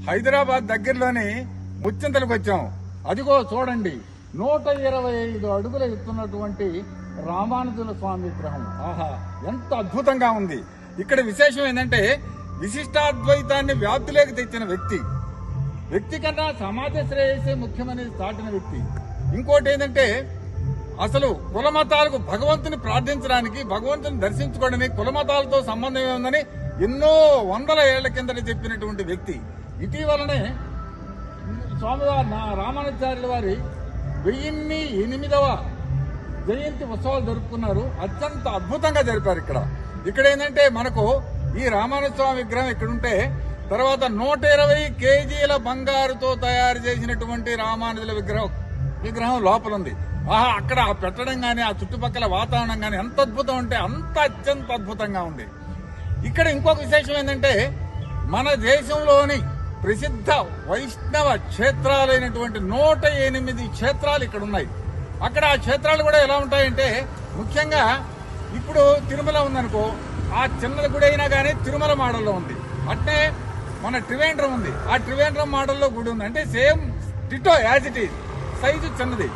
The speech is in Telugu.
హైదరాబాద్ దగ్గరలోని ముచ్చింతలకు వచ్చాం. అదిగో చూడండి, 125 అడుగుల ఎత్తున్నటువంటి రామానుజుల స్వామి విగ్రహం. ఆహా, ఎంత అద్భుతంగా ఉంది. ఇక్కడ విశేషం ఏంటంటే విశిష్టాద్వైతాన్ని వ్యాప్తిలోకి తెచ్చిన వ్యక్తి కన్నా సమాజ శ్రేయస్సే ముఖ్యమనేది చాటిన వ్యక్తి. ఇంకోటి ఏంటంటే అసలు కులమతాలకు భగవంతుని ప్రార్థించడానికి, భగవంతుని దర్శించుకోవడానికి కులమతాలతో సంబంధం ఉందని ఎన్నో వందల ఏళ్ల కిందట చెప్పినటువంటి వ్యక్తి. ఇటీవలనే స్వామివారి రామానుజాచార్యుల వారి 1008వ జయంతి ఉత్సవాలు జరుపుకున్నారు. అత్యంత అద్భుతంగా జరిపారు. ఇక్కడ ఏంటంటే మనకు ఈ రామానుజ స్వామి విగ్రహం ఇక్కడుంటే, తర్వాత 120 కేజీల బంగారుతో తయారు చేసినటువంటి రామానుజుల విగ్రహం లోపల ఉంది. ఆహా, అక్కడ పెట్టడం గాని, ఆ చుట్టుపక్కల వాతావరణం గాని ఎంత అద్భుతం అంటే అంత అత్యంత అద్భుతంగా ఉంది. ఇక్కడ ఇంకొక విశేషం ఏంటంటే మన దేశంలోని ప్రసిద్ధ వైష్ణవ క్షేత్రాలైనటువంటి 108 క్షేత్రాలు ఇక్కడ ఉన్నాయి. అక్కడ ఆ క్షేత్రాలు కూడా ఎలా ఉంటాయంటే, ముఖ్యంగా ఇప్పుడు తిరుమల ఉందనుకో, ఆ చిన్న గుడి అయినా కానీ తిరుమల మోడల్లో ఉంది. అట్నే మన త్రివేంద్రం ఉంది, ఆ త్రివేంద్రం మోడల్లో గుడి ఉంది. అంటే same ditto as it is, size చిన్నది.